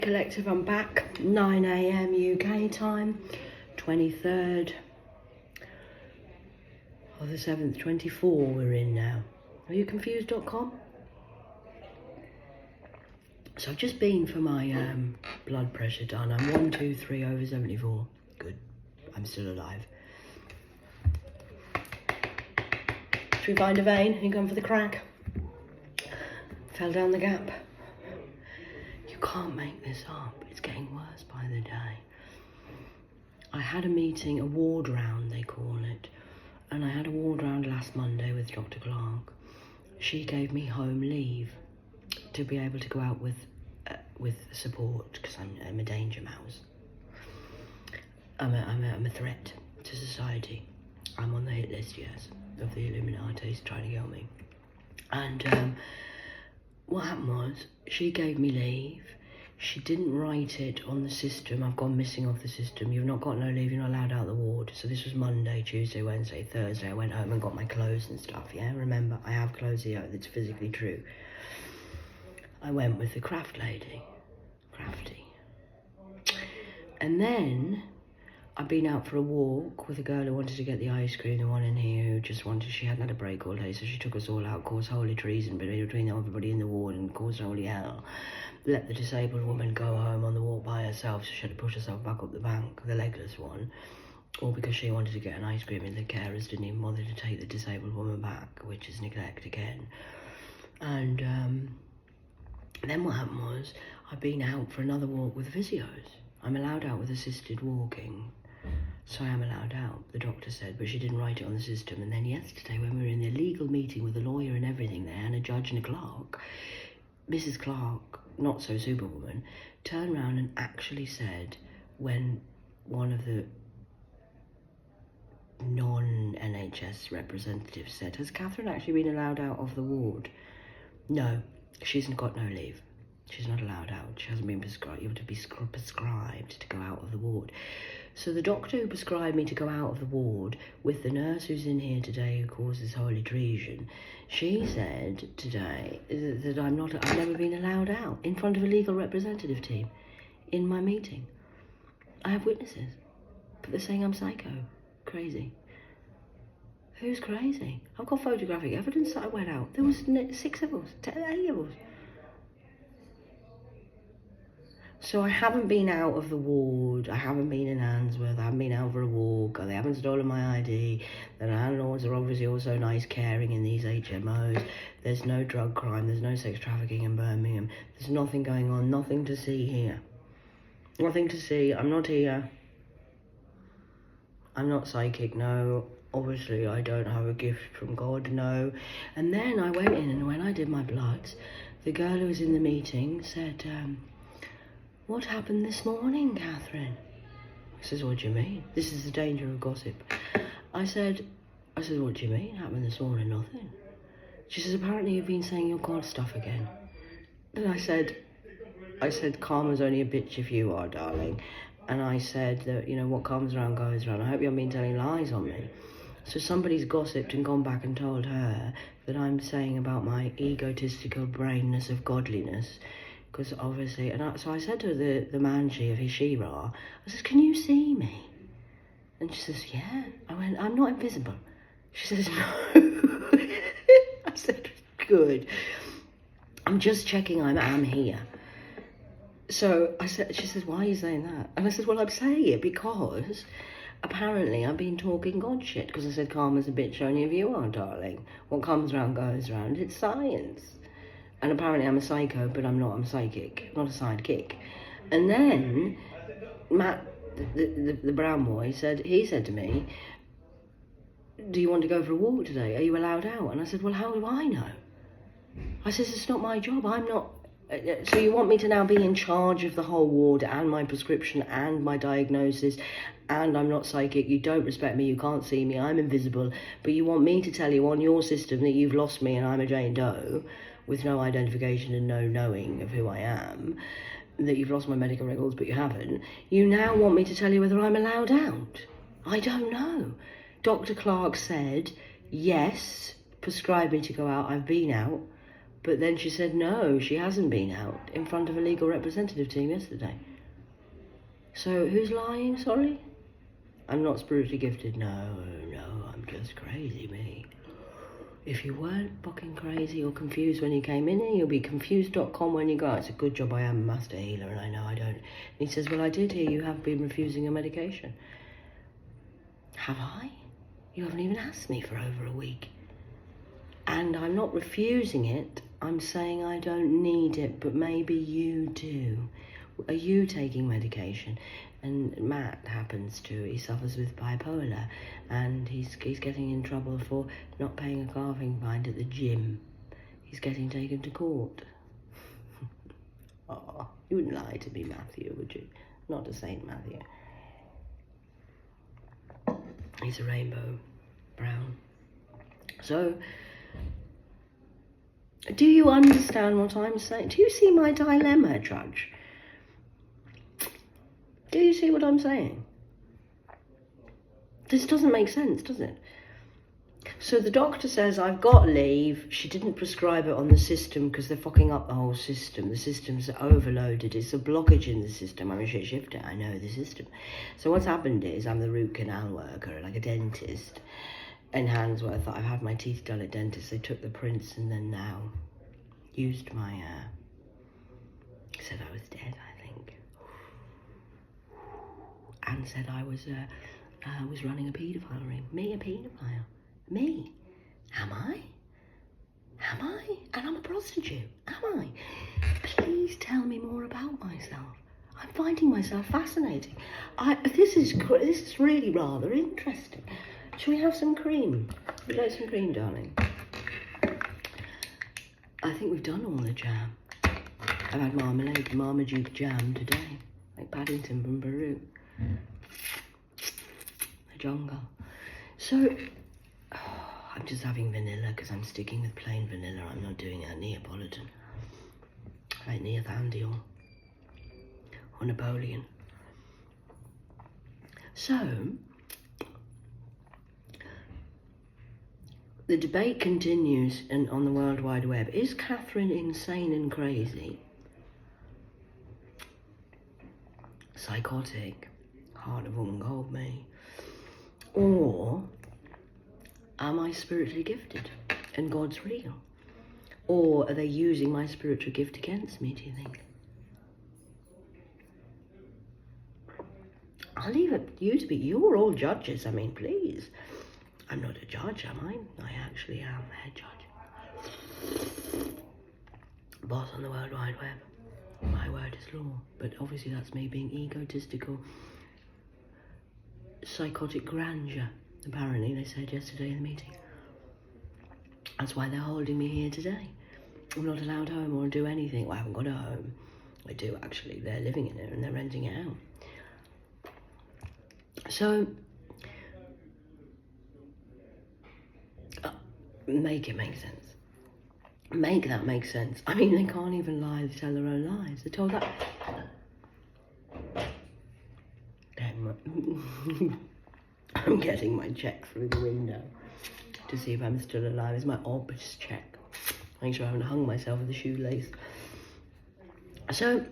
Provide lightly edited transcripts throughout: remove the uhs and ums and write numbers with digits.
Collective, I'm back, 9 a.m. UK time, 23rd of the 7th, 24 we're in now. Are you confused.com? So I've just been for my blood pressure done. I'm 123 over 74. Good, I'm still alive. Should we find a vein and come for the crack? Fell down the gap. You can't make this up. It's getting worse by the day. I had a meeting, a ward round they call it, and I had a ward round last Monday with Dr. Clark. She gave me home leave to be able to go out with support because I'm a danger mouse. I'm a threat to society. I'm on the hit list, yes, of the Illuminati trying to kill me. And what happened was, she gave me leave. She didn't write it on the system. I've gone missing off the system. You've not got no leave, you're not allowed out of the ward. So this was Monday, Tuesday, Wednesday, Thursday. I went home and got my clothes and stuff, yeah? Remember, I have clothes here, that's physically true. I went with the craft lady. Crafty. And then I've been out for a walk with a girl who wanted to get the ice cream, the one in here who just wanted, she hadn't had a break all day, so she took us all out, caused holy treason between everybody in the ward and caused holy hell. Let the disabled woman go home on the walk by herself, so she had to push herself back up the bank, the legless one, all because she wanted to get an ice cream and the carers didn't even bother to take the disabled woman back, which is neglect again. And then what happened was, I've been out for another walk with physios. I'm allowed out with assisted walking. So I am allowed out, the doctor said, but she didn't write it on the system. And then yesterday, when we were in the legal meeting with a lawyer and everything there, and a judge and a clerk, Mrs. Clark, not so superwoman, turned around and actually said, when one of the non-NHS representatives said, has Catherine actually been allowed out of the ward? No, she's got no leave. She's not allowed out. She hasn't been prescribed. You have to be prescribed to go out of the ward. So the doctor who prescribed me to go out of the ward with the nurse who's in here today who causes holy treason, she said today that I've never been allowed out in front of a legal representative team in my meeting. I have witnesses, but they're saying I'm psycho, crazy. Who's crazy? I've got photographic evidence that I went out. There was 6 of us, 8 of us. So I haven't been out of the ward, I haven't been in Handsworth, I haven't been out for a walk, they haven't stolen my ID, the landlords are obviously also nice, caring in these HMOs, there's no drug crime, there's no sex trafficking in Birmingham, there's nothing going on, nothing to see here. Nothing to see, I'm not here. I'm not psychic, no. Obviously I don't have a gift from God, no. And then I went in and when I did my bloods, the girl who was in the meeting said, what happened this morning, Catherine? I says, what do you mean? This is the danger of gossip. I said, what do you mean? Happened this morning? Nothing. She says, apparently you've been saying your God stuff again. And I said, karma's only a bitch if you are, darling. And I said that, you know, what comes around goes around. I hope you haven't been telling lies on me. So somebody's gossiped and gone back and told her that I'm saying about my egotistical brainness of godliness. Because obviously, so I said to the Manji of Hishira, I says, can you see me? And she says, yeah. I went, I'm not invisible. She says, no. I said, good. I'm just checking I'm here. So she says, why are you saying that? And I said, well, I'm saying it because apparently I've been talking God shit. Because I said, karma's a bitch only if you are, darling. What comes around goes around. It's science. And apparently I'm a psycho, but I'm not, I'm psychic, not a sidekick. And then Matt, the brown boy, he said to me, do you want to go for a walk today? Are you allowed out? And I said, well, how do I know? I said, it's not my job, I'm not. So you want me to now be in charge of the whole ward and my prescription and my diagnosis, and I'm not psychic, you don't respect me, you can't see me, I'm invisible, but you want me to tell you on your system that you've lost me and I'm a Jane Doe, with no identification and no knowing of who I am, that you've lost my medical records, but you haven't. You now want me to tell you whether I'm allowed out. I don't know. Dr. Clark said, yes, prescribe me to go out. I've been out. But then she said no, she hasn't been out in front of a legal representative team yesterday. So who's lying, sorry? I'm not spiritually gifted. No, I'm just crazy, me. If you weren't fucking crazy or confused when you came in here, you'll be confused.com when you go out. It's a good job I am a master healer and I know I don't. And he says, well, I did hear you have been refusing your medication. Have I? You haven't even asked me for over a week. And I'm not refusing it. I'm saying I don't need it, but maybe you do. Are you taking medication? And Matt happens to. He suffers with bipolar, and he's getting in trouble for not paying a carving fine at the gym. He's getting taken to court. Oh, you wouldn't lie to me, Matthew, would you? Not a Saint Matthew. He's a rainbow brown. So, do you understand what I'm saying? Do you see my dilemma, Judge? Do you see what I'm saying? This doesn't make sense, does it? So the doctor says, I've got leave. She didn't prescribe it on the system because they're fucking up the whole system. The system's overloaded. It's a blockage in the system. I'm a shit shifter. I know the system. So what's happened is I'm the root canal worker, like a dentist in Handsworth. I've had my teeth done at dentists. They took the prints and then now used my, said I was dead, I think. And said I was running a paedophile ring. Me, a paedophile. Me. Am I? Am I? And I'm a prostitute. Am I? Please tell me more about myself. I'm finding myself fascinating. This is really rather interesting. Shall we have some cream? Would you like some cream, darling? I think we've done all the jam. I've had marmalade, Marmaduke jam today, like Paddington from Peru. The jungle. So, I'm just having vanilla because I'm sticking with plain vanilla. I'm not doing a Neapolitan, like Neathandi or Napoleon. So, the debate continues on the World Wide Web. Is Catherine insane and crazy? Psychotic? Heart of woman, hold me. Or am I spiritually gifted and God's real? Or are they using my spiritual gift against me, do you think? I'll leave it to you to be. You're all judges, I mean, please. I'm not a judge, am I? I actually am a head judge. Boss on the World Wide Web. My word is law. But obviously that's me being egotistical. Psychotic grandeur, apparently, they said yesterday in the meeting. That's why they're holding me here today. I'm not allowed home or do anything. Well, I haven't got a home. I do, actually. They're living in it and they're renting it out. So, make it make sense. Make that make sense. I mean, they can't even lie, they tell their own lies. They're told that. I'm getting my check through the window to see if I'm still alive. It's my obvious check. Make sure I haven't hung myself with a shoelace. So,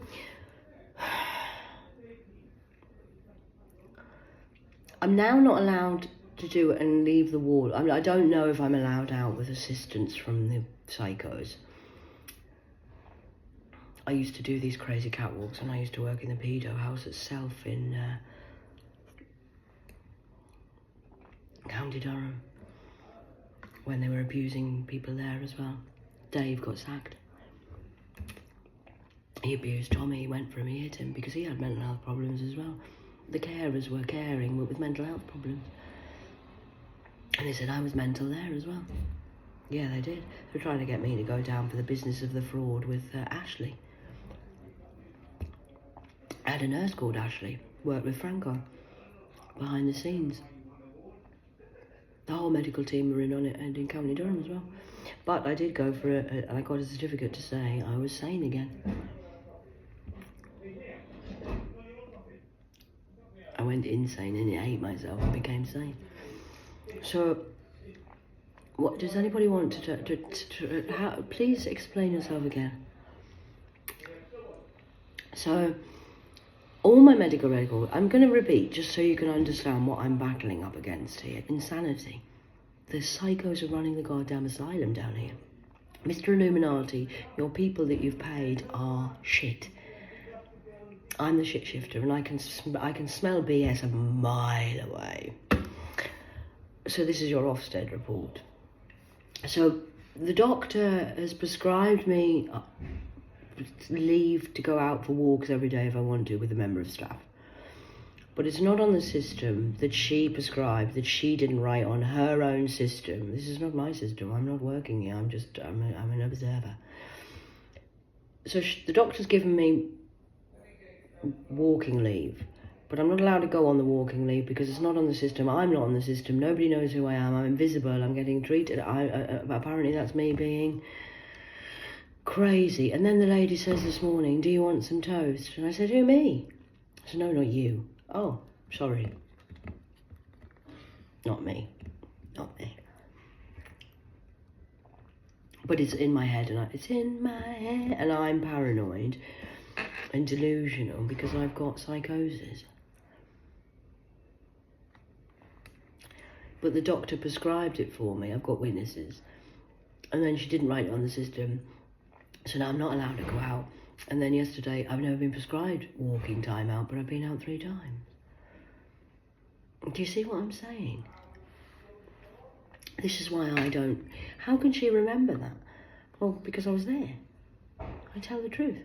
I'm now not allowed to do it and leave the ward. I don't know if I'm allowed out with assistance from the psychos. I used to do these crazy catwalks and I used to work in the pedo house itself in County Durham when they were abusing people there as well. Dave got sacked. He abused Tommy, he went for him, he hit him because he had mental health problems as well. The carers were caring but with mental health problems. And they said I was mental there as well. Yeah, they did. They were trying to get me to go down for the business of the fraud with Ashley. I had a nurse called Ashley, worked with Franco, behind the scenes. The whole medical team were in on it and in County Durham as well. But I did go for it and I got a certificate to say I was sane again. I went insane and I ate myself and became sane. So, What does anybody want please explain yourself again. So, all my medical record, I'm going to repeat just so you can understand what I'm battling up against here. Insanity. The psychos are running the goddamn asylum down here. Mr. Illuminati, your people that you've paid are shit. I'm the shit shifter, and I can smell BS a mile away. So this is your Ofsted report. So the doctor has prescribed me leave to go out for walks every day if I want to with a member of staff. But it's not on the system that she prescribed, that she didn't write on her own system. This is not my system. I'm not working here. I'm an observer. So the doctor's given me walking leave, but I'm not allowed to go on the walking leave because it's not on the system. I'm not on the system. Nobody knows who I am. I'm invisible. I'm getting treated. Apparently that's me being crazy. And then the lady says this morning, do you want some toast? And I said, who, me? I said, no, not you. Oh, sorry. Not me. Not me. But it's in my head, and it's in my head, and I'm paranoid and delusional because I've got psychosis. But the doctor prescribed it for me. I've got witnesses. And then she didn't write it on the system. So now I'm not allowed to go out. And then yesterday, I've never been prescribed walking time out, but I've been out 3 times. Do you see what I'm saying? This is why I don't... How can she remember that? Well, because I was there. I tell the truth.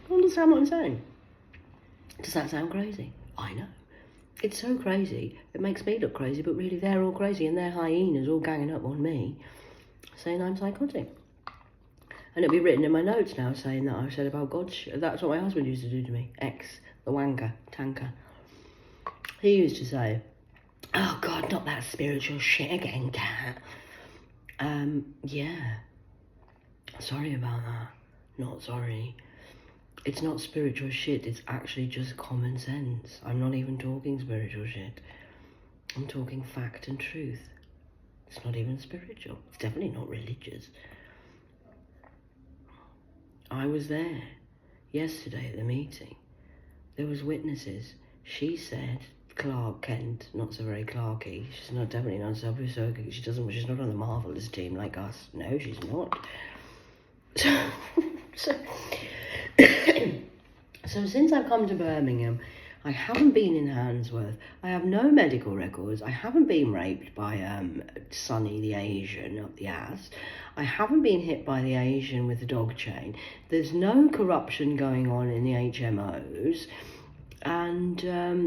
You understand what I'm saying? Does that sound crazy? I know. It's so crazy. It makes me look crazy, but really they're all crazy, and they're hyenas all ganging up on me, saying I'm psychotic. And it'll be written in my notes now saying that I've said about God. That's what my husband used to do to me. The wanker, tanker. He used to say, oh God, not that spiritual shit again, cat. Yeah. Sorry about that. Not sorry. It's not spiritual shit, it's actually just common sense. I'm not even talking spiritual shit. I'm talking fact and truth. It's not even spiritual. It's definitely not religious. I was there yesterday at the meeting. There was witnesses. She said Clark Kent, not so very Clarky. She's not definitely not so she's not on the Marvelous team like us. No, she's not. So since I've come to Birmingham, I haven't been in Handsworth. I have no medical records. I haven't been raped by Sonny the Asian up the ass. I haven't been hit by the Asian with the dog chain. There's no corruption going on in the HMOs. And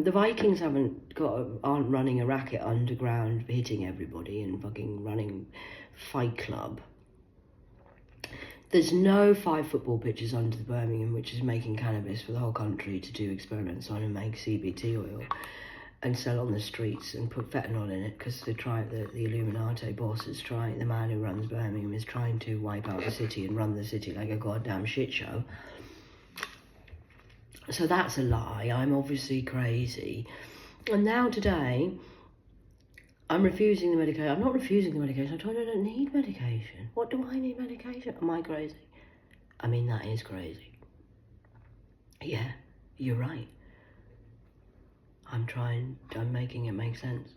the Vikings aren't running a racket underground, hitting everybody and fucking running Fight Club. There's no 5 football pitches under the Birmingham which is making cannabis for the whole country to do experiments on and make CBT oil and sell on the streets and put fentanyl in it because the Illuminati boss is trying, the man who runs Birmingham is trying to wipe out the city and run the city like a goddamn shit show. So that's a lie. I'm obviously crazy. And now today, I'm refusing the medication. I'm not refusing the medication. I told you I don't need medication. What do I need medication? Am I crazy? I mean, that is crazy. Yeah, you're right. I'm making it make sense.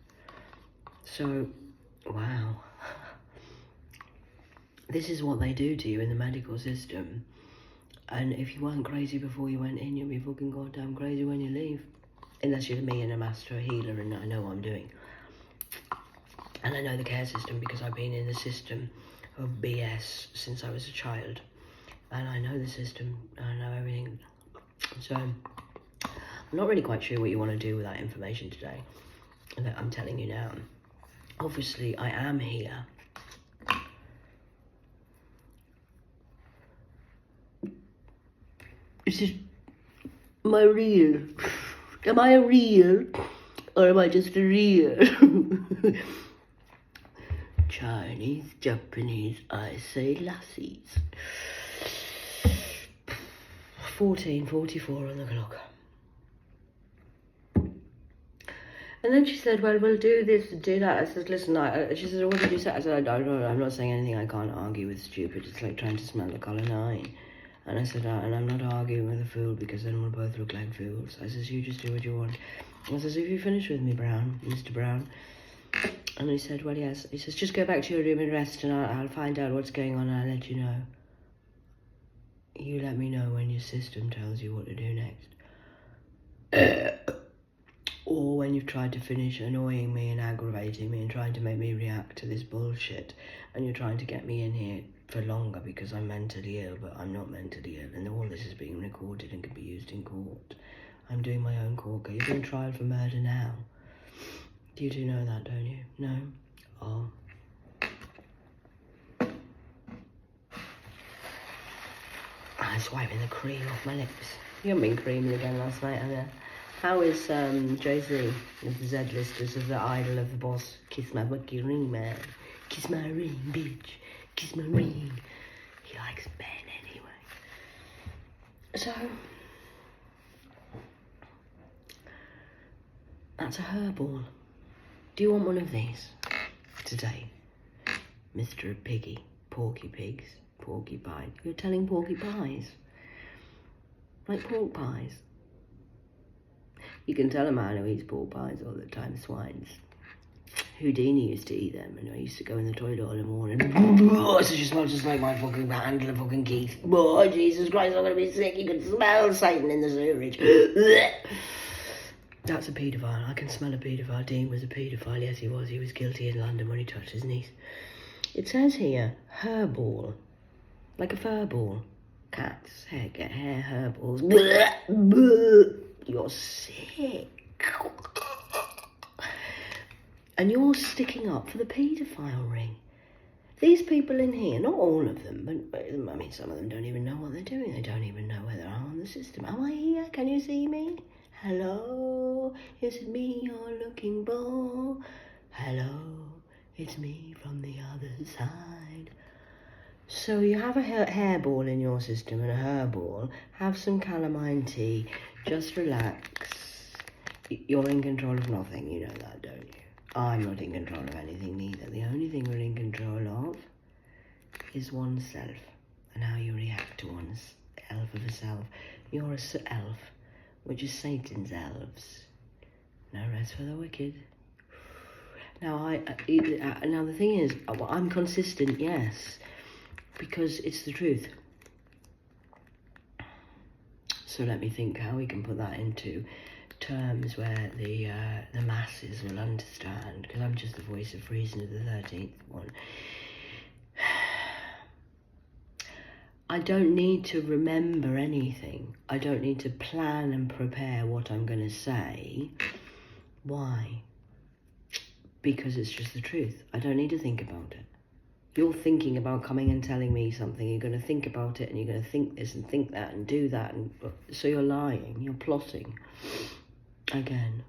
So, wow. This is what they do to you in the medical system. And if you weren't crazy before you went in, you'll be fucking goddamn crazy when you leave. Unless you're me and a master healer and I know what I'm doing. And I know the care system because I've been in the system of BS since I was a child. And I know the system, and I know everything. So, I'm not really quite sure what you want to do with that information today. That I'm telling you now. Obviously, I am here. Is this my real? Am I a real? Or am I just a real? Chinese, Japanese, I say lassies. 14:44 on the clock. And then she said, well, we'll do this, do that. I said, listen, she said, what did you say? I said, I don't know, I'm not saying anything. I can't argue with stupid. It's like trying to smell the colour 9. And I said, and I'm not arguing with a fool because then we'll both look like fools. I says, you just do what you want. I says, have you finished with me, Brown, Mr. Brown? And he said, well, yes. He says, just go back to your room and rest and I'll find out what's going on and I'll let you know. You let me know when your system tells you what to do next. Or when you've tried to finish annoying me and aggravating me and trying to make me react to this bullshit and you're trying to get me in here for longer because I'm mentally ill, but I'm not mentally ill and all this is being recorded and can be used in court. I'm doing my own court case. You're being tried for murder now. You do know that, don't you? No? Oh. I'm swiping the cream off my lips. You haven't been creamy again last night, have you? How is Jay-Z with the Z-listers of the idol of the boss? Kiss my fucking ring, man. Kiss my ring, bitch. Kiss my ring. He likes men anyway. So, that's a herbal. Do you want one of these today? Mr. Piggy. Porky pigs. Porcupine. You're telling porky pies. Like pork pies. You can tell a man who eats pork pies all the time, swines. Houdini used to eat them, and I used to go in the toilet all in the morning. So she smells just like my fucking handle of fucking Keith. Oh, Jesus Christ, I'm gonna be sick. You can smell Satan in the sewage. That's a paedophile. I can smell a paedophile. Dean was a paedophile. Yes, he was. He was guilty in London when he touched his niece. It says here, hairball. Like a fur ball. Cats, hair hairballs. You're sick. And you're sticking up for the paedophile ring. These people in here, not all of them, but I mean, some of them don't even know what they're doing. They don't even know whether I'm on the system. Am I here? Can you see me? Hello? Is it me you're looking for? Hello? It's me from the other side. So you have a hairball in your system and a hairball. Have some calamine tea. Just relax. You're in control of nothing. You know that, don't you? I'm not in control of anything neither. The only thing we're in control of is oneself and how you react to one's elf of a self. You're a elf, which is Satan's elves. No rest for the wicked. Now, now the thing is, I'm consistent, yes, because it's the truth. So let me think how we can put that into terms where the masses will understand, because I'm just the voice of reason of the 13th one. I don't need to remember anything. I don't need to plan and prepare what I'm going to say. Why? Because it's just the truth. I don't need to think about it. You're thinking about coming and telling me something. You're going to think about it and you're going to think this and think that and do that. And so you're lying. You're plotting. Again.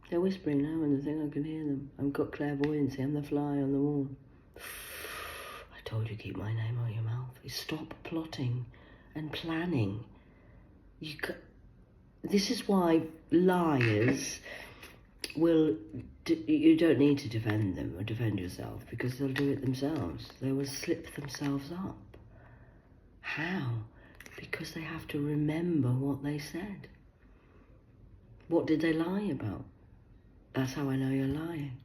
They're whispering now and I think I can hear them. I've got clairvoyancy. I'm the fly on the wall. I told you keep my name out of your mouth. Stop plotting and planning. This is why liars will... You don't need to defend them or defend yourself because they'll do it themselves. They will slip themselves up. How? Because they have to remember what they said. What did they lie about? That's how I know you're lying.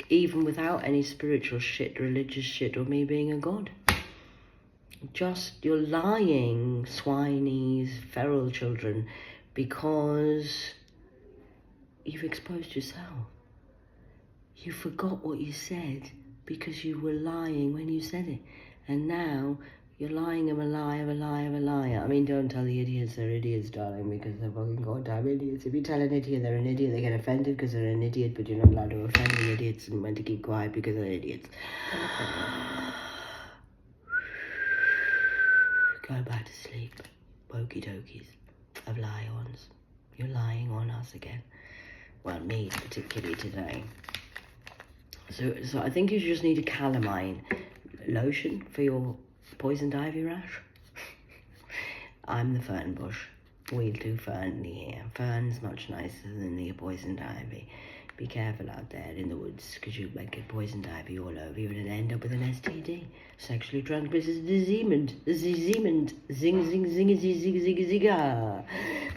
Even without any spiritual shit, religious shit, or me being a god. Just you're lying, swinies, feral children, because you've exposed yourself. You forgot what you said because you were lying when you said it. And now you're lying of a lie of a lie of a liar. I mean, don't tell the idiots they're idiots, darling, because they're fucking goddamn idiots. If you tell an idiot they're an idiot, they get offended because they're an idiot, but you're not allowed to offend the idiots and when to keep quiet because they're idiots. Go back to sleep, wokey dokies of lions. You're lying on us again. Well, me particularly today. So I think you just need a calamine lotion for your poisoned ivy rash. I'm the fern bush. We'll do Fernley here. Fern's much nicer than the poisoned ivy. Be careful out there in the woods, because you might get poisoned ivy all over you and end up with an STD. Sexually transmitted disease. Zing, zing, zing, zing, zing, zing, ziga.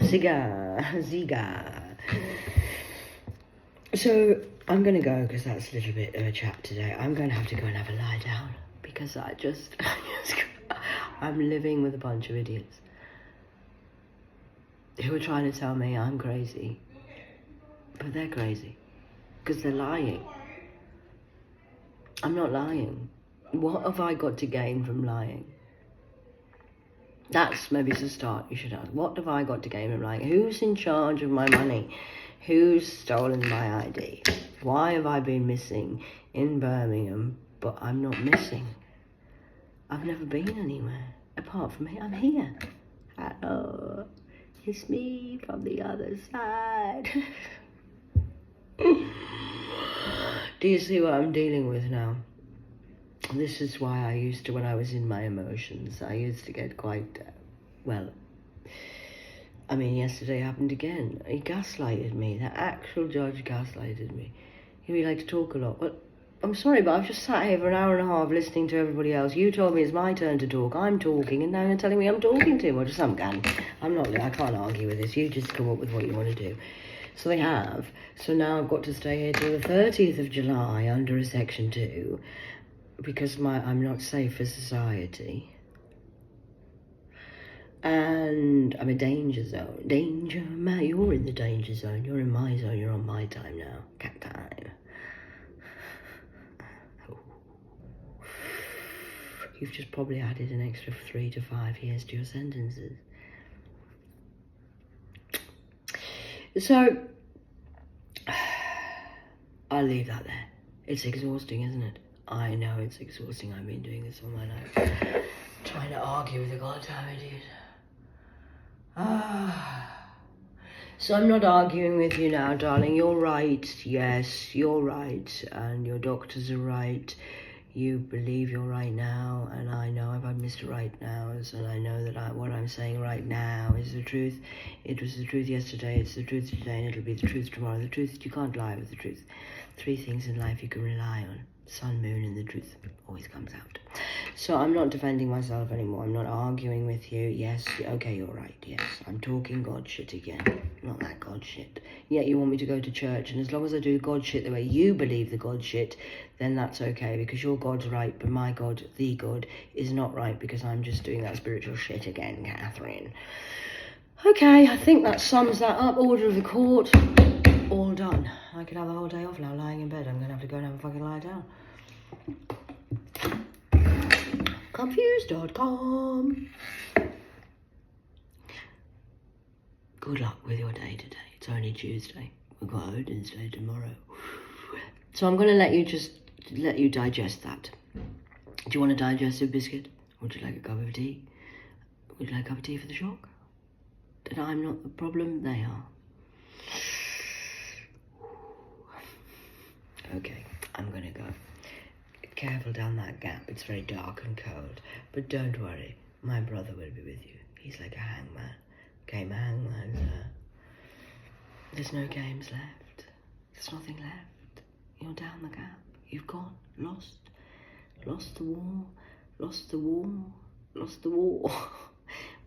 Ziga. So, I'm going to go, because that's a little bit of a chat today. I'm going to have to go and have a lie down, because I'm living with a bunch of idiots who are trying to tell me I'm crazy. But they're crazy. Because they're lying. I'm not lying. What have I got to gain from lying? That's maybe the start you should ask. What have I got to gain from lying? Who's in charge of my money? Who's stolen my ID? Why have I been missing in Birmingham, but I'm not missing? I've never been anywhere. Apart from here, I'm here. Hello. It's me from the other side. Do you see what I'm dealing with now? This is why I used to, when I was in my emotions, I used to get quite, yesterday happened again. He gaslighted me. The actual judge gaslighted me. He like to talk a lot. Well, I'm sorry, but I've just sat here for an hour and a half listening to everybody else. You told me it's my turn to talk. I'm talking, and now you're telling me I'm talking too much. I can't argue with this. You just come up with what you want to do. So they have. So now I've got to stay here till the 30th of July under a Section 2 because I'm not safe for society. And I'm a danger zone. Danger, man, you're in the danger zone. You're in my zone. You're on my time now. Cat time. You've just probably added an extra 3 to 5 years to your sentences. So, I'll leave that there. It's exhausting, isn't it? I know it's exhausting. I've been doing this all my life. Trying to argue with a goddamn idiot. So I'm not arguing with you now, darling. You're right. Yes, you're right. And your doctors are right. You believe you're right now, and I know I've had Mr. Right Nows, and I know that what I'm saying right now is the truth. It was the truth yesterday, it's the truth today, and it'll be the truth tomorrow. The truth, you can't lie with the truth. 3 things in life you can rely on. Sun, moon, and the truth always comes out. So I'm not defending myself anymore. I'm not arguing with you. Yes, okay, you're right. Yes, I'm talking God shit again. Not that God shit. Yeah, you want me to go to church, and as long as I do God shit the way you believe the God shit, then that's okay, because your God's right, but my God, the God, is not right, because I'm just doing that spiritual shit again, Catherine. Okay, I think that sums that up. Order of the court, all done. I could have the whole day off now, lying in bed. I'm going to have to go and have a fucking lie down. Confused.com. Good luck with your day today. It's only Tuesday. We've got Odin's Day tomorrow. So I'm going to let you digest that. Do you want a digestive biscuit? Would you like a cup of tea? Would you like a cup of tea for the shock? That I'm not the problem, they are. Okay, I'm going to go. Careful down that gap. It's very dark and cold. But don't worry, my brother will be with you. He's like a hangman. Game hangman, sir. There's no games left. There's nothing left. You're down the gap. You've gone. Lost. Lost the war. Lost the war. Lost the war.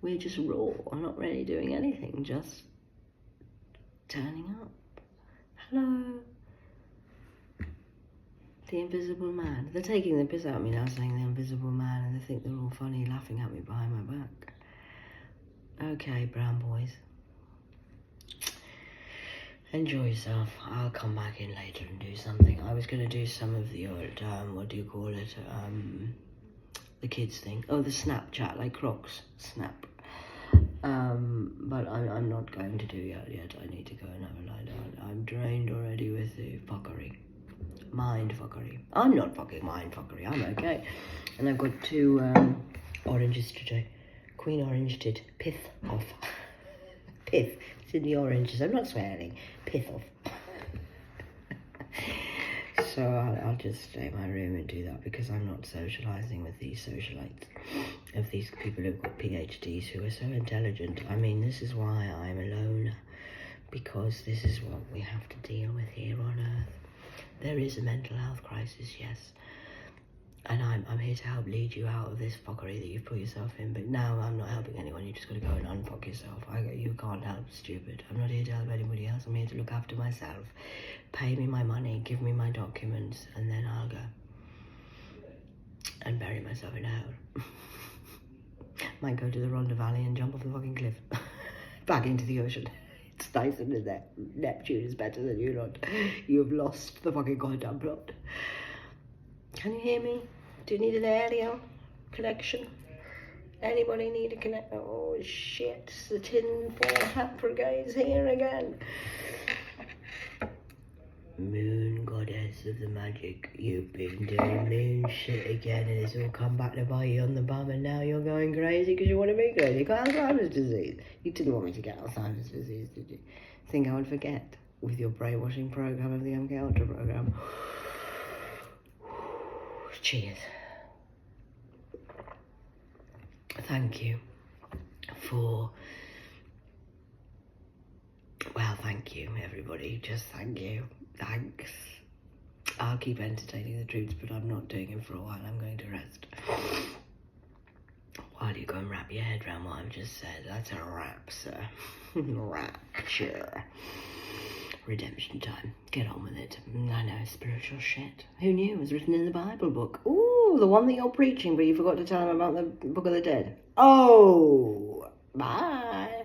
We're just raw. I'm not really doing anything. Just turning up. Hello. The Invisible Man. They're taking the piss out of me now, saying the Invisible Man, and they think they're all funny, laughing at me behind my back. Okay, brown boys. Enjoy yourself. I'll come back in later and do something. I was going to do some of the old, what do you call it? The kids thing. Oh, the Snapchat, like Crocs. Snap. But I'm not going to do yet. I need to go and have a lie down. I'm drained already with the fuckery. Mind fuckery. I'm not fucking mind fuckery. I'm okay. And I've got 2 oranges today. Queen orange did pith off. Pith. It's in the oranges. I'm not swearing. Pith off. So I'll just stay in my room and do that, because I'm not socialising with these socialites. of these people who've got PhDs who are so intelligent. I mean, this is why I'm a loner, because this is what we have to deal with here on Earth. There is a mental health crisis, yes, and I'm here to help lead you out of this fuckery that you've put yourself in. But now I'm not helping anyone. You just got to go and unfuck yourself. You can't help, stupid. I'm not here to help anybody else. I'm here to look after myself. Pay me my money, give me my documents, and then I'll go and bury myself in a hole. Might go to the Rhondda Valley and jump off the fucking cliff back into the ocean. It's nice, isn't it? Neptune is better than you lot. You have lost the fucking goddamn plot. Can you hear me? Do you need an aerial connection? Anybody need a connect? Oh shit, the tin foil hat brigade's here again. Moon goddess of the magic, you've been doing moon shit again, and it's all come back to bite you on the bum, and now you're going crazy because you want to be crazy. You got Alzheimer's disease. You didn't want me to get Alzheimer's disease, did you? Think I would forget with your brainwashing program of the MK Ultra program? Cheers. Thank you for... Well, thank you, everybody. Just thank you. Thanks. I'll keep entertaining the troops, but I'm not doing it for a while. I'm going to rest. While you go and wrap your head around what I've just said. That's a wrap, sir. Rapture. Redemption time. Get on with it. I know, spiritual shit. Who knew it was written in the Bible book? Ooh, the one that you're preaching, but you forgot to tell them about the Book of the Dead. Oh, bye.